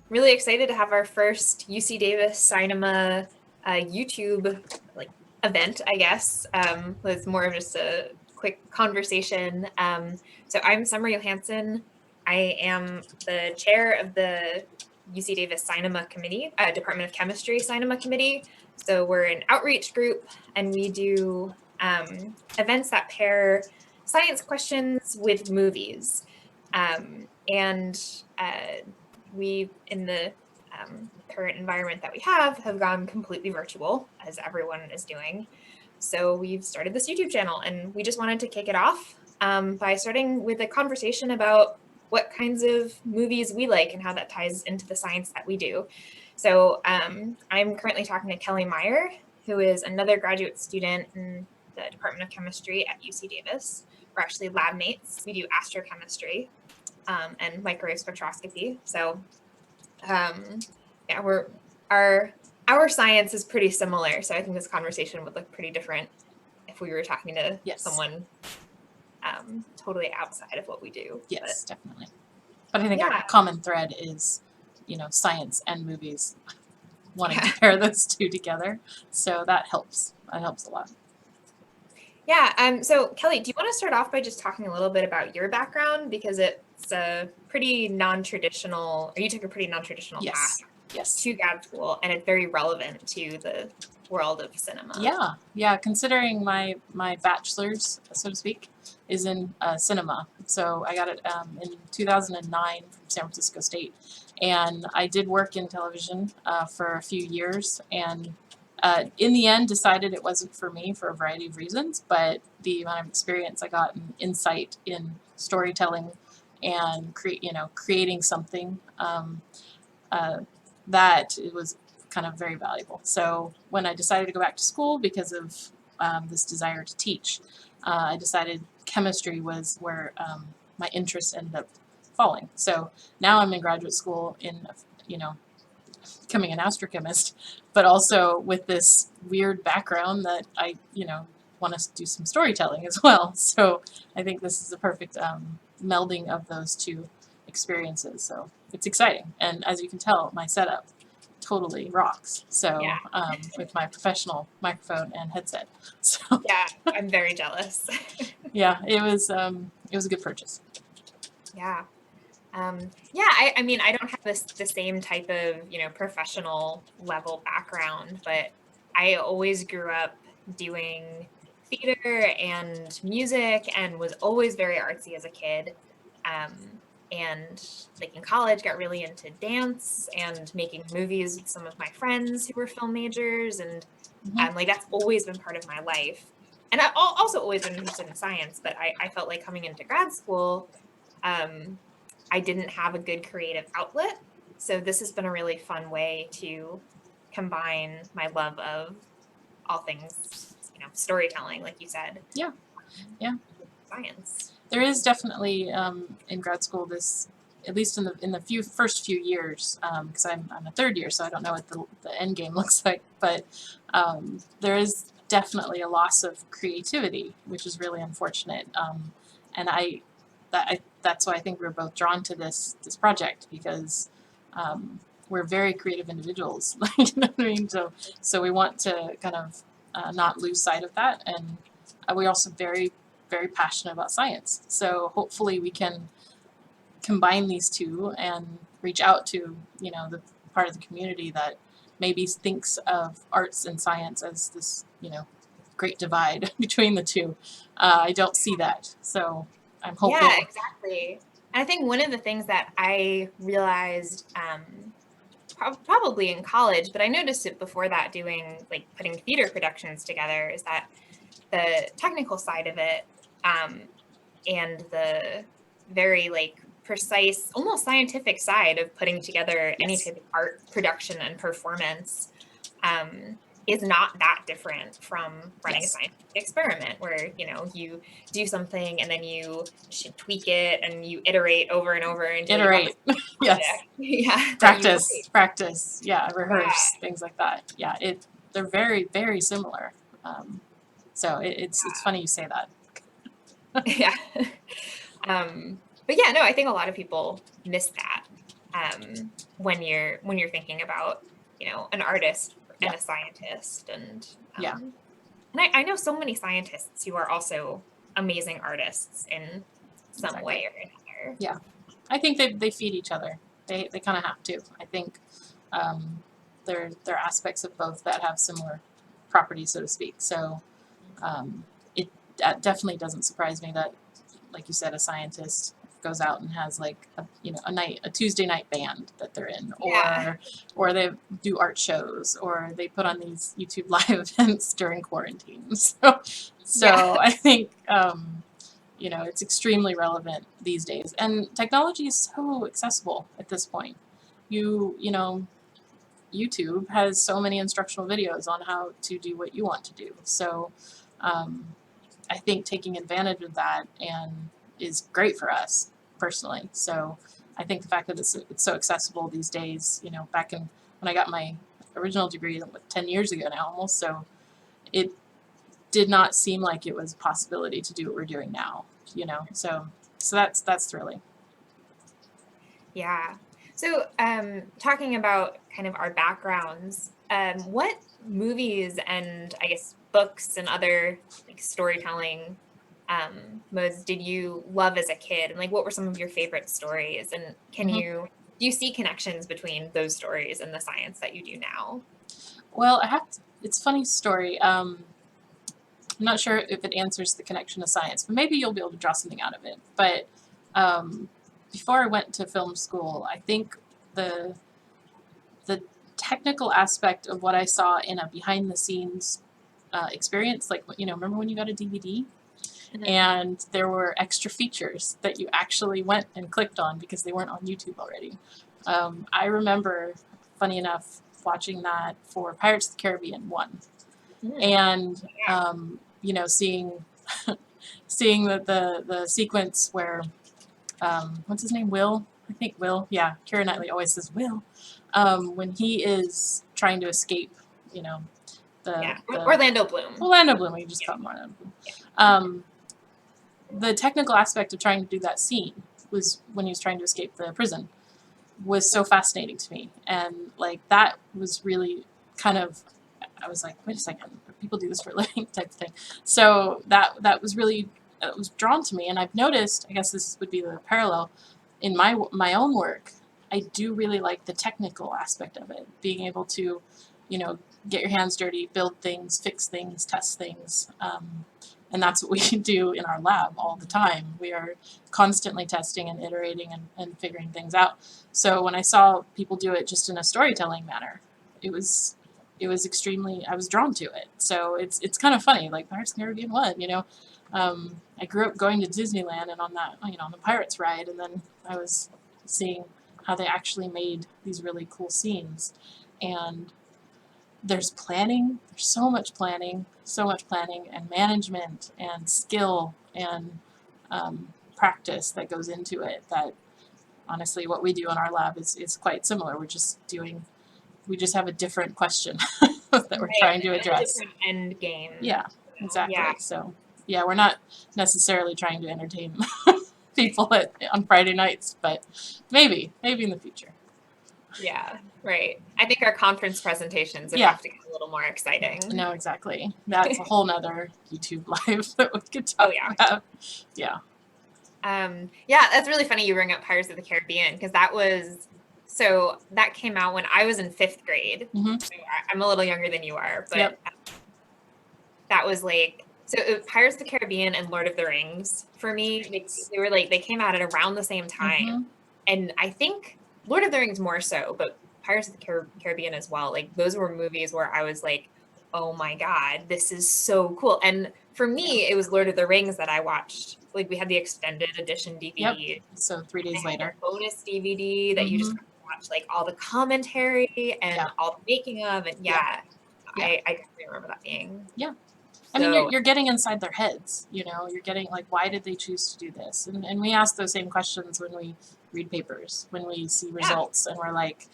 really excited to have our first UC Davis Cinema YouTube event, I guess. Was more of just a quick conversation. So I'm Sommer Johansen. I am the chair of the UC Davis Cinema Committee, Department of Chemistry Cinema Committee. So we're an outreach group, and we do events that pair science questions with movies. And we, in the current environment that we have gone completely virtual, as everyone is doing. So we've started this YouTube channel, and we just wanted to kick it off by starting with a conversation about what kinds of movies we like and how that ties into the science that we do. So I'm currently talking to Kelly Meyer, who is another graduate student in the Department of Chemistry at UC Davis. We're actually lab mates. We do astrochemistry and microwave spectroscopy. So yeah, our science is pretty similar. So I think this conversation would look pretty different if we were talking to someone totally outside of what we do. Yes, definitely. But I think our common thread is, science and movies, wanting to pair those two together. So that helps. That helps a lot. Yeah. So Kelly, do you want to start off by just talking a little bit about your background, because it's a pretty non-traditional, or you took a pretty non-traditional path to grad school, and it's very relevant to the world of cinema. Yeah. Considering my bachelor's, so to speak, is in cinema. So I got it in 2009 from San Francisco State, and I did work in television for a few years, and in the end decided it wasn't for me for a variety of reasons, but the amount of experience I got and insight in storytelling and creating something that it was kind of very valuable. So when I decided to go back to school because of this desire to teach, I decided chemistry was where my interest ended up falling. So now I'm in graduate school in, becoming an astrochemist, but also with this weird background that I, want to do some storytelling as well. So I think this is the perfect melding of those two experiences. So it's exciting. And as you can tell, my setup totally rocks. So with my professional microphone and headset. So yeah, I'm very jealous. Yeah, it was a good purchase. Yeah. I mean, I don't have the same type of, professional level background, but I always grew up doing theater and music and was always very artsy as a kid. And like in college, got really into dance and making movies with some of my friends who were film majors. And that's always been part of my life. And I've also always been interested in science, but I felt like coming into grad school, I didn't have a good creative outlet. So this has been a really fun way to combine my love of all things, storytelling, like you said. Yeah. Science. There is definitely in grad school this, at least in the first few years, because I'm a third year, so I don't know what the end game looks like, but there is definitely a loss of creativity, which is really unfortunate. And that's why I think we're both drawn to this project, because we're very creative individuals. You know what I mean? So we want to kind of not lose sight of that, and we're also very, very passionate about science. So hopefully we can combine these two and reach out to the part of the community that maybe thinks of arts and science as this great divide between the two. I don't see that, so I'm hoping. Yeah, exactly. And I think one of the things that I realized probably in college, but I noticed it before that, doing putting theater productions together, is that the technical side of it and the very precise, almost scientific side of putting together any type of art production and performance is not that different from running a scientific experiment, where you do something and then you should tweak it and you iterate over and over until practice, rehearse, things like that. They're very, very similar. So it's funny you say that. But I think a lot of people miss that. when you're thinking about, an artist and Yeah. a scientist, and Yeah. I know so many scientists who are also amazing artists in some Exactly. way or another. Yeah. I think they feed each other. They kind of have to. I think there are aspects of both that have similar properties, so to speak. So it definitely doesn't surprise me that, like you said, a scientist goes out and has like a Tuesday night band that they're in, Yeah. or they do art shows, or they put on these YouTube live events during quarantine. So I think it's extremely relevant these days, and technology is so accessible at this point. YouTube has so many instructional videos on how to do what you want to do. So I think taking advantage of that and is great for us personally. So I think the fact that it's so accessible these days, back in when I got my original degree 10 years ago now almost, so it did not seem like it was a possibility to do what we're doing now, so that's thrilling. Yeah. So, talking about kind of our backgrounds, what movies and I guess books and other like storytelling modes did you love as a kid? And like, what were some of your favorite stories? And Hmm. do you see connections between those stories and the science that you do now? Well, it's a funny story. I'm not sure if it answers the connection to science, but maybe you'll be able to draw something out of it. But um, before I went to film school, I think the the technical aspect of what I saw in a behind the scenes experience, like remember when you got a DVD Mhm. and there were extra features that you actually went and clicked on because they weren't on YouTube already. I remember, funny enough, watching that for Pirates of the Caribbean 1, Mm. and Yeah. seeing seeing the sequence where what's his name, Will, I think Will, yeah, Keira Knightley always says Will, when he is trying to escape, you know Yeah. the Orlando Bloom. Orlando Bloom, we just Yeah. call him Orlando Bloom. um, the technical aspect of trying to do that scene was when he was trying to escape the prison was so fascinating to me, and like that was really kind of, I was like, wait a second, people do this for a living type of thing. So that was really, it was drawn to me, and I've noticed, I guess this would be the parallel in my own work. I do really like the technical aspect of it, being able to, you know, get your hands dirty, build things, fix things, test things. And that's what we do in our lab all the time. We are constantly testing and iterating and figuring things out. So when I saw people do it just in a storytelling manner, it was extremely, I was drawn to it. So it's kind of funny, like Pirates of the Caribbean 1, I grew up going to Disneyland and on that, on the Pirates ride, and then I was seeing how they actually made these really cool scenes. And there's so much planning and management and skill and practice that goes into it, that honestly what we do in our lab is quite similar. We just have a different question that we're Right. trying to And a address. different end game. Yeah, Yeah. exactly. So yeah, we're not necessarily trying to entertain people on Friday nights, but maybe in the future. Yeah, right. I think our conference presentations would Yeah, have to get a little more exciting. no, exactly. That's a whole nother YouTube live that we could Oh talk yeah. about. Yeah. Yeah, that's really funny you bring up Pirates of the Caribbean because that came out when I was in fifth grade. Hmm. So I'm a little younger than you are, but Yep. that was like Pirates of the Caribbean and Lord of the Rings for me. They were like they came out at around the same time, Hmm. and I think Lord of the Rings more so, but Pirates of the Caribbean as well. Like those were movies where I was like, oh my god, this is so cool. And for Yeah. me, it was Lord of the Rings that I watched. Like we had the extended edition Yep. DVD, So 3 days they had a later. bonus DVD that you just Hmm. got to watch like all the commentary and Yeah. all the making of, and Yeah. yeah, Yeah. I definitely remember that being Yeah. I mean, so. you're getting inside their heads, you're getting like, why did they choose to do this? And we ask those same questions when we read papers, when we see Yeah. results, and we're like,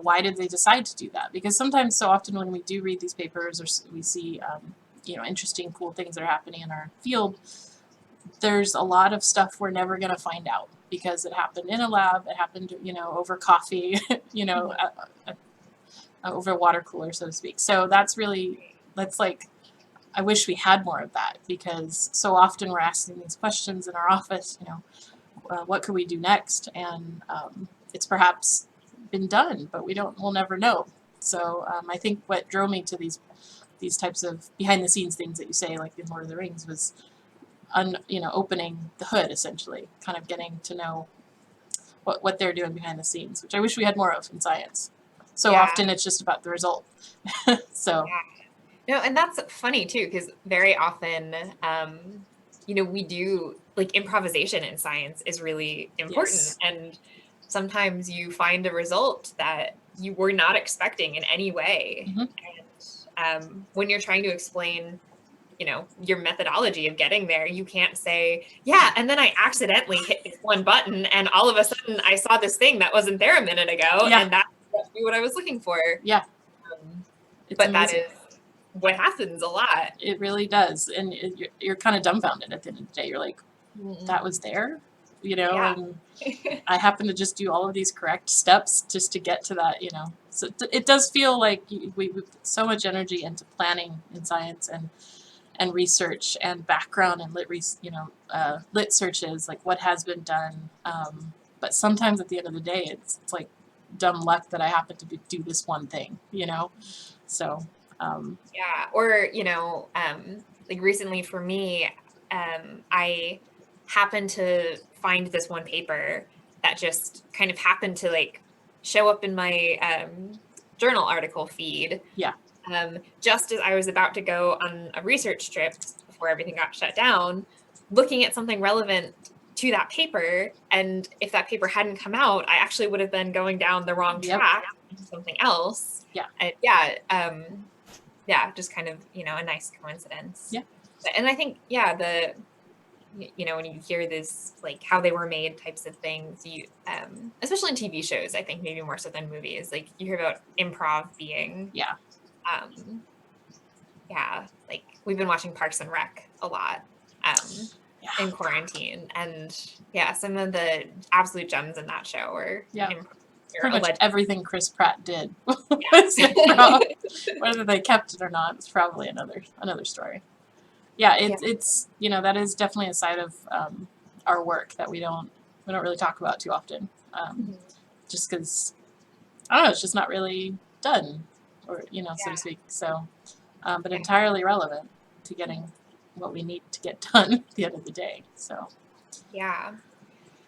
why did they decide to do that? Because sometimes, so often when we do read these papers or we see, interesting, cool things that are happening in our field, there's a lot of stuff we're never going to find out because it happened in a lab, it happened, over coffee, over a water cooler, so to speak. So that's like, I wish we had more of that, because so often we're asking these questions in our office, what could we do next? And it's perhaps been done, but we'll never know. So I think what drove me to these types of behind the scenes things that you say, like in Lord of the Rings, was opening the hood, essentially, kind of getting to know what they're doing behind the scenes, which I wish we had more of in science. So often it's just about the result. So no, and that's funny too, because very often we do, like, improvisation in science is really important. Yes. And sometimes you find a result that you were not expecting in any way. And when you're trying to explain your methodology of getting there, you can't say, yeah, and then I accidentally hit this one button and all of a sudden I saw this thing that wasn't there a minute ago, and that's what I was looking for. Yeah. But amazing. That is what happens a lot. It really does. And you're kind of dumbfounded at the end of the day. You're like, that was there? And I happen to just do all of these correct steps just to get to that, So it does feel like we put so much energy into planning in science and research and background and lit searches, like what has been done. But sometimes at the end of the day, it's like dumb luck that I happen to do this one thing, So or like recently for me, I happened to find this one paper that just kind of happened to like show up in my journal article feed. Yeah. Just as I was about to go on a research trip before everything got shut down, looking at something relevant to that paper. And if that paper hadn't come out, I actually would have been going down the wrong track into something else. Yeah. Just kind of, a nice coincidence. Yeah. And I think, when you hear this, like how they were made types of things, you, especially in TV shows, I think maybe more so than movies, like you hear about improv being, like we've been watching Parks and Rec a lot in quarantine, and some of the absolute gems in that show were pretty much everything Chris Pratt did was improv. Whether they kept it or not, it's probably another story. It's that is definitely a side of our work that we don't really talk about too often, just because I don't know, it's just not really done, or so to speak. So, but entirely relevant to getting what we need to get done at the end of the day. So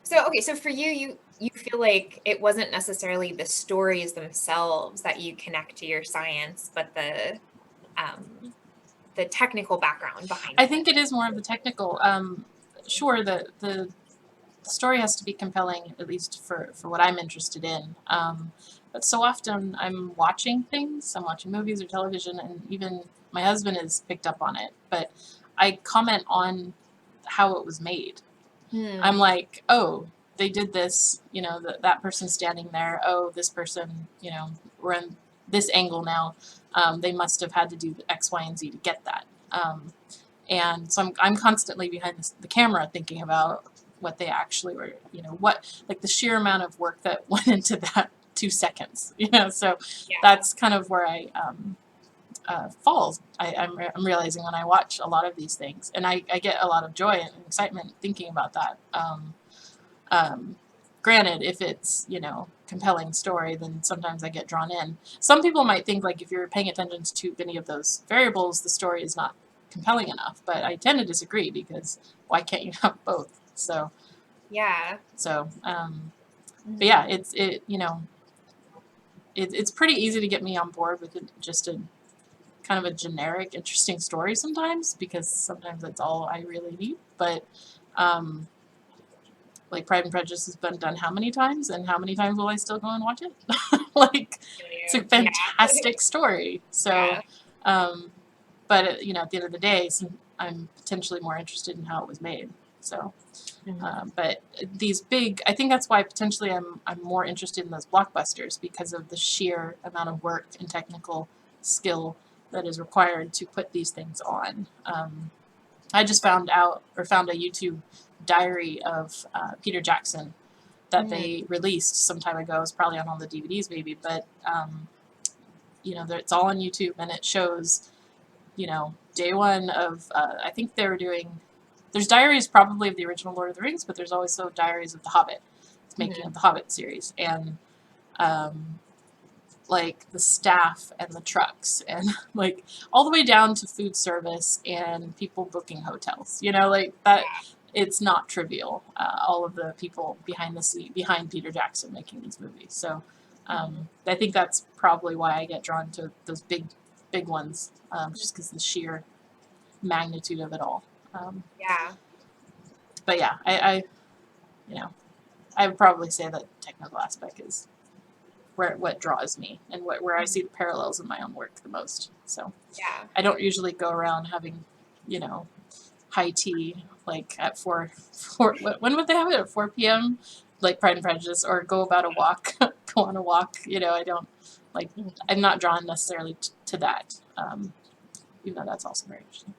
so for you feel like it wasn't necessarily the stories themselves that you connect to your science, but the technical background behind it. I think it is more of the technical. Sure, the story has to be compelling, at least for what I'm interested in. But so often I'm watching things, I'm watching movies or television, and even my husband has picked up on it, but I comment on how it was made. I'm like, oh, they did this, that person's standing there. Oh, this person, we're in this angle now. They must have had to do X, Y, and Z to get that. And so I'm constantly behind the camera thinking about what they actually were, like the sheer amount of work that went into that 2 seconds, so that's kind of where I falls. I'm realizing when I watch a lot of these things, and I get a lot of joy and excitement thinking about that. Granted, if it's, compelling story, then sometimes I get drawn in. Some people might think, like, if you're paying attention to any of those variables, the story is not compelling enough, but I tend to disagree, because why can't you have both? So but yeah, it's pretty easy to get me on board with just a kind of a generic, interesting story sometimes, because sometimes that's all I really need. But like Pride and Prejudice has been done how many times, and how many times will I still go and watch it? Like, it's a fantastic story. So, but at the end of the day, I'm potentially more interested in how it was made. So, but these big, I think that's why potentially I'm more interested in those blockbusters, because of the sheer amount of work and technical skill that is required to put these things on. I just found a YouTube diary of Peter Jackson that they released some time ago. It's probably on all the DVDs, maybe, but it's all on YouTube, and it shows, day one of I think they were doing. There's diaries probably of the original Lord of the Rings, but there's also diaries of the Hobbit, making of the Hobbit series, and like the staff and the trucks and like all the way down to food service and people booking hotels. Like that. It's not trivial. All of the people behind Peter Jackson making these movies. So I think that's probably why I get drawn to those big ones, just because the sheer magnitude of it all. But yeah, I would probably say that technical aspect is what draws me and where I see the parallels in my own work the most. So I don't usually go around having, high tea like at 4 when would they have it, at 4 p.m. like Pride and Prejudice, or go on a walk. I don't like, I'm not drawn necessarily to that, even though that's also very interesting.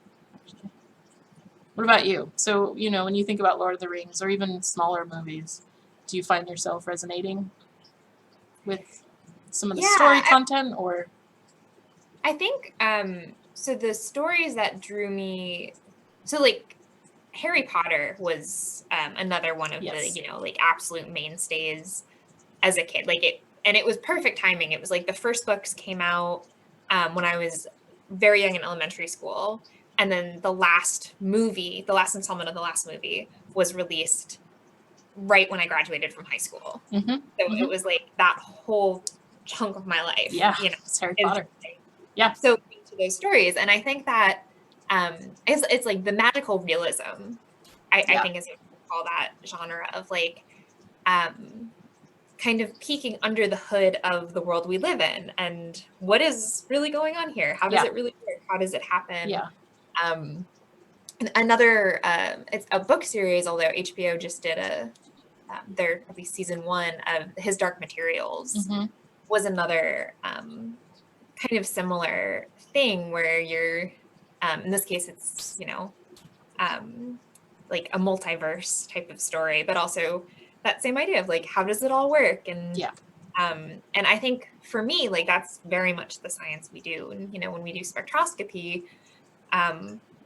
What about you? So, when you think about Lord of the Rings or even smaller movies, do you find yourself resonating with some of the story content, or? I think, so the stories that drew me, so like Harry Potter was another one of the, like absolute mainstays as a kid. And it was perfect timing. It was like the first books came out when I was very young in elementary school. And then the last installment of the last movie was released right when I graduated from high school. So it was like that whole chunk of my life. Yeah, it's Harry Potter. Yeah. So to those stories. And I think that it's like the magical realism, I think is what we call that genre of like kind of peeking under the hood of the world we live in and what is really going on here. How does it really work? How does it happen? Another it's a book series, although HBO just did their at least season 1 of His Dark Materials was another kind of similar thing where you're in this case it's like a multiverse type of story, but also that same idea of like how does it all work, and I think for me, like that's very much the science we do. And when we do spectroscopy,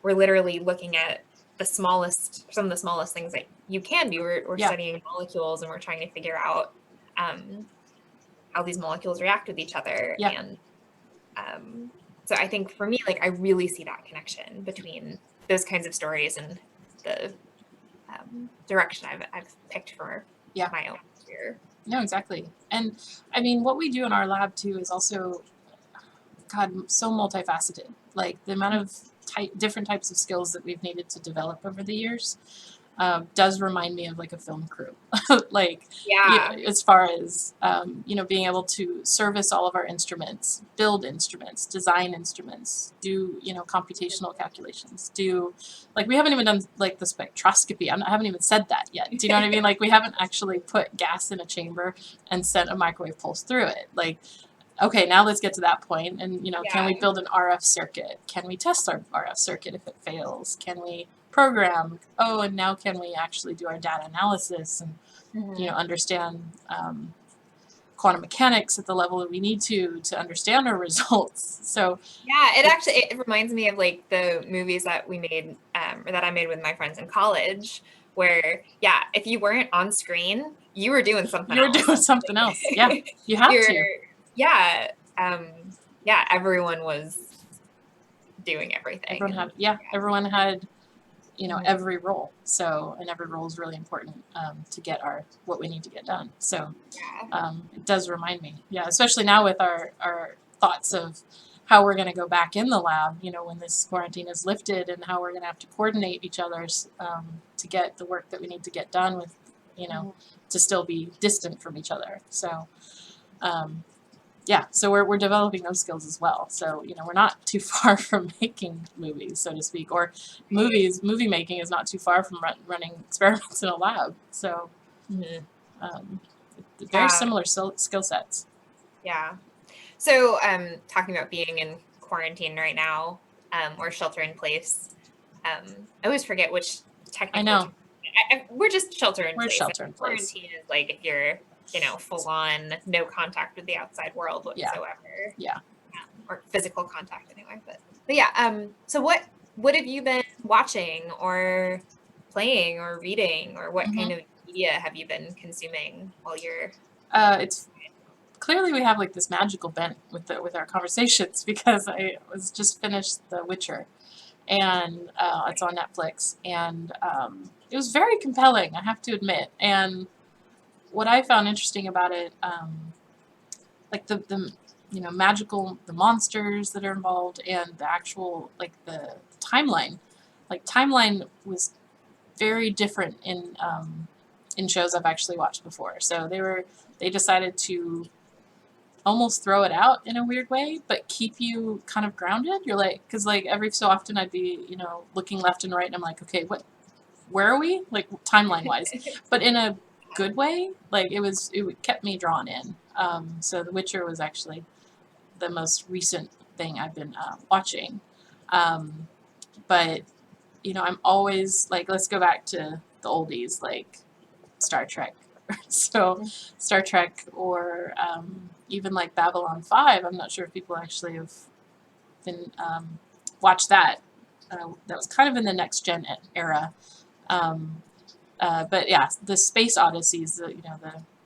we're literally looking at some of the smallest things that you can do. We're studying molecules, and we're trying to figure out how these molecules react with each other. And so I think for me, like I really see that connection between those kinds of stories and the direction I've picked for my own career. No, exactly. And I mean, what we do in our lab too is also, God, so multifaceted. Like the amount of different types of skills that we've needed to develop over the years does remind me of like a film crew. Like, as far as, being able to service all of our instruments, build instruments, design instruments, do, computational calculations, like we haven't even done like the spectroscopy. I haven't even said that yet. Do you know what I mean? Like we haven't actually put gas in a chamber and sent a microwave pulse through it. Like, okay, now let's get to that point. And, can we build an RF circuit? Can we test our RF circuit if it fails? Can we program? Oh, and now can we actually do our data analysis and, understand quantum mechanics at the level that we need to understand our results? So it reminds me of like the movies that we made or that I made with my friends in college, where if you weren't on screen, you were doing something else. You were doing something else. Yeah, you have to. Everyone was doing everything. Everyone had every role. So, and every role is really important to get what we need to get done. So it does remind me, especially now with our thoughts of how we're going to go back in the lab, when this quarantine is lifted, and how we're going to have to coordinate each other's to get the work that we need to get done with, to still be distant from each other. So, so we're developing those skills as well. So, we're not too far from making movies, so to speak, or movie making is not too far from running experiments in a lab. So, very similar skill sets. Yeah. So, talking about being in quarantine right now, or shelter in place, I always forget which I technical know. term. We're just shelter in We're place. shelter in place. Quarantine is like if you're, full on no contact with the outside world Yeah. whatsoever. Yeah. Or physical contact anyway. But yeah, so what have you been watching or playing or reading, or what kind of media have you been consuming while you're It's clearly we have like this magical bent with our conversations because I was just finished The Witcher, and it's on Netflix, and it was very compelling, I have to admit. And what I found interesting about it, like the magical, the monsters that are involved, and the actual like the timeline, like timeline was very different in shows I've actually watched before. So they decided to almost throw it out in a weird way, but keep you kind of grounded. You're like, because like every so often I'd be looking left and right, and I'm like, okay, where are we, like timeline wise, but in a good way. Like it kept me drawn in. So The Witcher was actually the most recent thing I've been watching. But I'm always like, let's go back to the oldies, like Star Trek. So Star Trek, or even like Babylon 5. I'm not sure if people actually have been watched that. That was kind of in the next gen era. Um, but yeah, the space odysseys,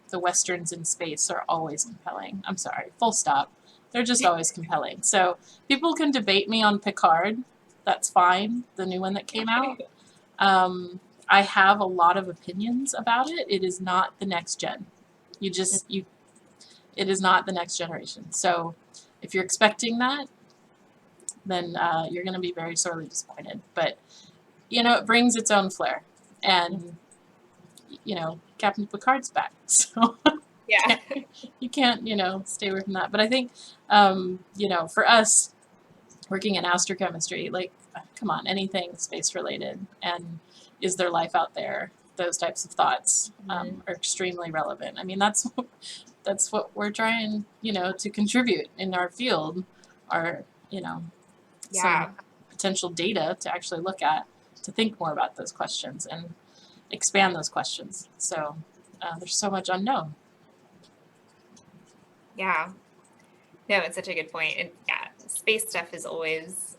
the westerns in space are always compelling. I'm sorry, full stop. They're just always compelling. So people can debate me on Picard. That's fine. The new one that came out. I have a lot of opinions about it. It is not the next gen. It is not the next generation. So if you're expecting that, then you're going to be very sorely disappointed. But it brings its own flair, and Captain Picard's back, so yeah. you can't stay away from that. But I think for us working in astrochemistry, like, come on, anything space related, and is there life out there? Those types of thoughts are extremely relevant. I mean, that's what we're trying, to contribute in our field, are Yeah. some potential data to actually look at, to think more about those questions and expand those questions. So there's so much unknown. Yeah. No, it's such a good point. And yeah, space stuff is always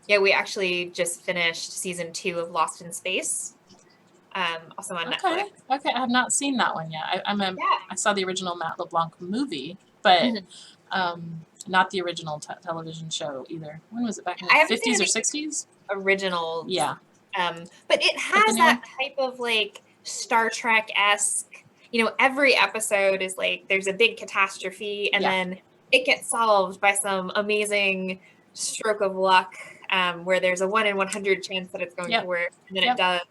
yeah, we actually just finished season 2 of Lost in Space. Also on Okay. Netflix. Okay, I have not seen that one yet. Yeah. I saw the original Matt LeBlanc movie, but not the original television show either. When was it, back in I the haven't seen 50s or any 60s? original. Yeah. But it But the has new one? that type of like Star Trek-esque, every episode is like there's a big catastrophe and Yeah. then it gets solved by some amazing stroke of luck, where there's a 1 in 100 chance that it's going to Yep. work, and then Yep. it does,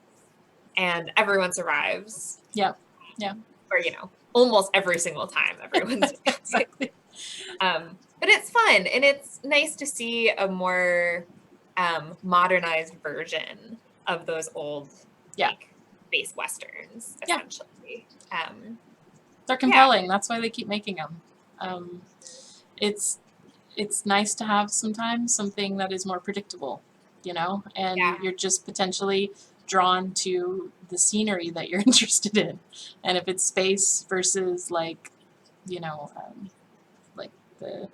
and everyone survives. Yep. Yeah. Or, almost every single time everyone survives. Exactly. But it's fun, and it's nice to see a more modernized version of those old, Yeah. like, space westerns, Yeah. essentially. They're compelling. That's why they keep making them. It's nice to have sometimes something that is more predictable, and Yeah. you're just potentially drawn to the scenery that you're interested in. And if it's space versus like, like the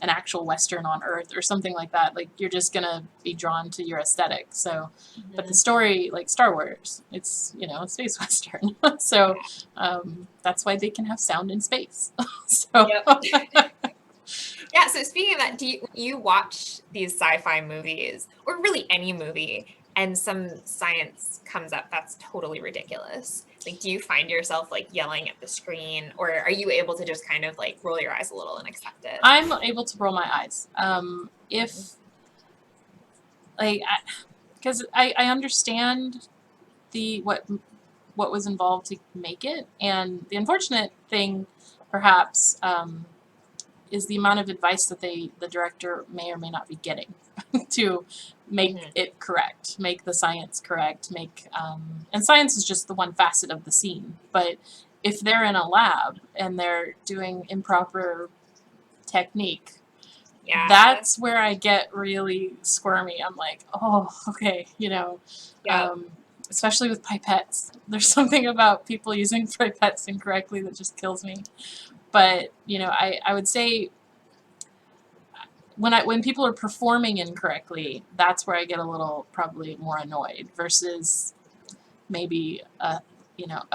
an actual Western on Earth or something like that, like you're just gonna be drawn to your aesthetic. So, but the story, like Star Wars, it's a space Western. So that's why they can have sound in space. So. Yep. Yeah, so speaking of that, when you watch these sci-fi movies, or really any movie, and some science comes up that's totally ridiculous, like, do you find yourself like yelling at the screen, or are you able to just kind of like roll your eyes a little and accept it? I'm able to roll my eyes. If like, because I understand what was involved to make it, and the unfortunate thing, perhaps, is the amount of advice that the director may or may not be getting to make it correct, make the science correct, and science is just the one facet of the scene. But if they're in a lab and they're doing improper technique, Yeah. that's where I get really squirmy. I'm like, oh, okay, Yep. especially with pipettes. There's something about people using pipettes incorrectly that just kills me. But, I would say when people are performing incorrectly, that's where I get a little probably more annoyed versus maybe a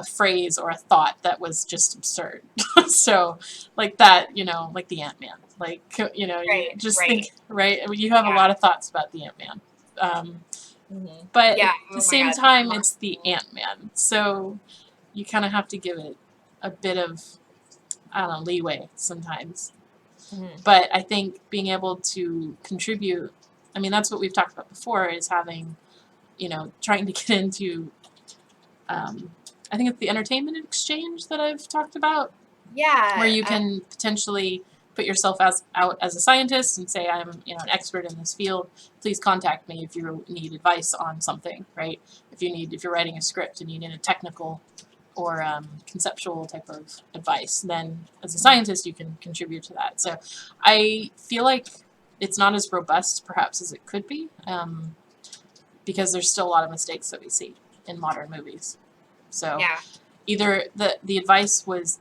phrase or a thought that was just absurd. So like that, like the Ant-Man. Like you Right. just Right. think, right? I mean, you have a Yeah. lot of thoughts about the Ant-Man. But at Yeah. the Oh my same God. time, it's the Ant-Man. So you kind of have to give it a bit of, I don't know, leeway sometimes. Mhm. But I think being able to contribute, I mean, that's what we've talked about before, is having, trying to get into, I think it's the entertainment exchange that I've talked about, where Yeah. you can potentially put yourself out as a scientist and say, I'm, an expert in this field. Please contact me if you need advice on something, right? If you're writing a script and you need a technical or conceptual type of advice, then as a scientist you can contribute to that. So I feel like it's not as robust perhaps as it could be, because there's still a lot of mistakes that we see in modern movies. So Yeah. either the advice was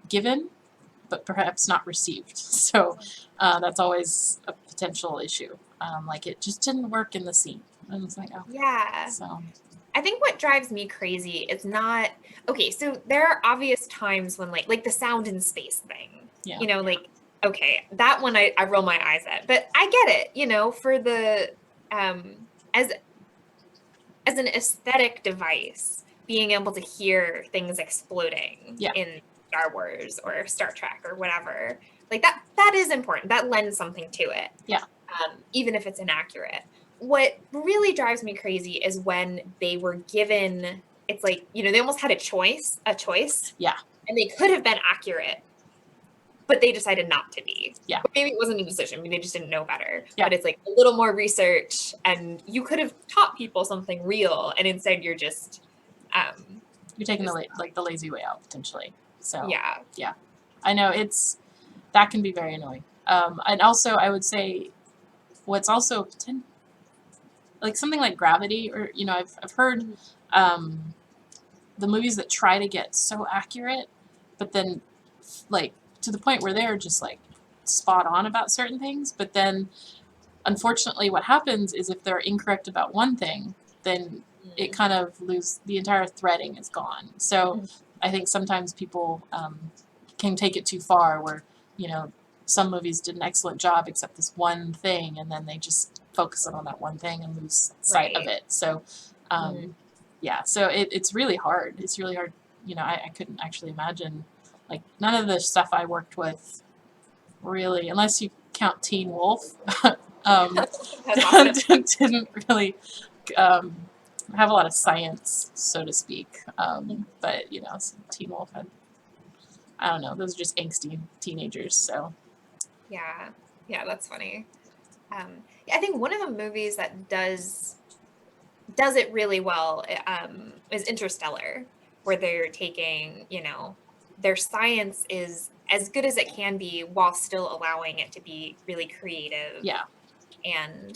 given but perhaps not received. So that's always a potential issue. Like it just didn't work in the scene. And it's like, oh, Yeah. so I think what drives me crazy is not okay. So there are obvious times when like the sound in space thing, yeah, like okay, that one I roll my eyes at, but I get it, for the as an aesthetic device, being able to hear things exploding yeah, in Star Wars or Star Trek or whatever, like that is important. That lends something to it, yeah, even if it's inaccurate. What really drives me crazy is when they were given, it's like, they almost had a choice, yeah, and they could have been accurate, but they decided not to be. yeah, Or maybe it wasn't a decision, maybe they just didn't know better. yeah. But it's like a little more research, and you could have taught people something real, and instead you're um, You're taking just the lazy way out potentially. So yeah, yeah, I know that can be very annoying. And also I would say what's also like something like Gravity, or I've heard Mhm. um, the movies that try to get so accurate, but then like to the point where they're just like spot on about certain things, but then unfortunately what happens is if they're incorrect about one thing, then it kind of the entire threading is gone. So Mhm. I think sometimes people can take it too far where, you know, some movies did an excellent job except this one thing, and then they just focus on that one thing and lose sight of Right. it. So, Mhm. yeah, so it's really hard. It's really hard. I couldn't actually imagine, like, none of the stuff I worked with really, unless you count Teen Wolf, um, That's awesome. didn't really um, have a lot of science, so to speak. But Teen Wolf had, I don't know, those are just angsty teenagers. So Yeah, yeah, that's funny. Yeah, I think one of the movies that does it really well, is Interstellar, where they're taking, their science is as good as it can be while still allowing it to be really creative. yeah, And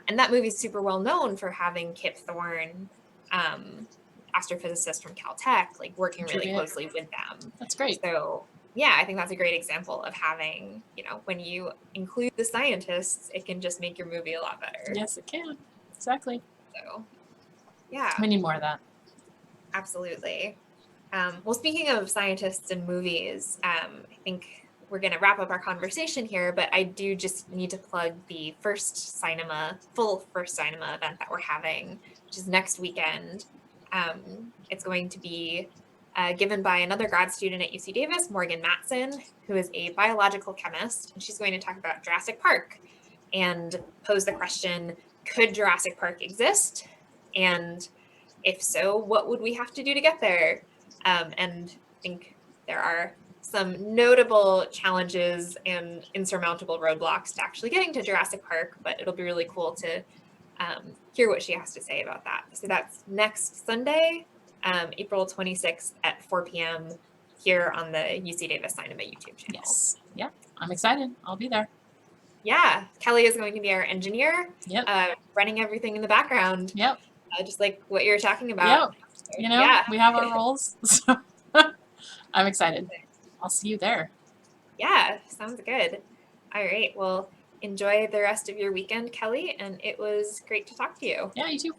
that movie's super well known for having Kip Thorne, um, astrophysicist from Caltech, like working really contribute. closely with them. That's great. So yeah, I think that's a great example of having, when you include the scientists, it can just make your movie a lot better. Yes, it can. Exactly. So yeah, We need more of that. absolutely. Well, speaking of scientists and movies, I think we're going to wrap up our conversation here, but I do just need to plug the full first cinema event that we're having, which is next weekend. It's going to be given by another grad student at UC Davis, Morgan Matson, who is a biological chemist, and she's going to talk about Jurassic Park and pose the question, could Jurassic Park exist? And if so, what would we have to do to get there? And I think there are some notable challenges and insurmountable roadblocks to actually getting to Jurassic Park, but it'll be really cool to hear what she has to say about that. So that's next Sunday, April 26th at 4 p.m. here on the UC Davis Cinema YouTube channel. Yes. Yeah. I'm excited. I'll be there. Yeah, Kelly is going to be our engineer, Yep. running everything in the background, Yep. just like what you're talking about. Yep. You know, Yeah. we have our roles. So I'm excited. I'll see you there. Yeah, sounds good. All right. Well, enjoy the rest of your weekend, Kelly, and it was great to talk to you. Yeah, you too.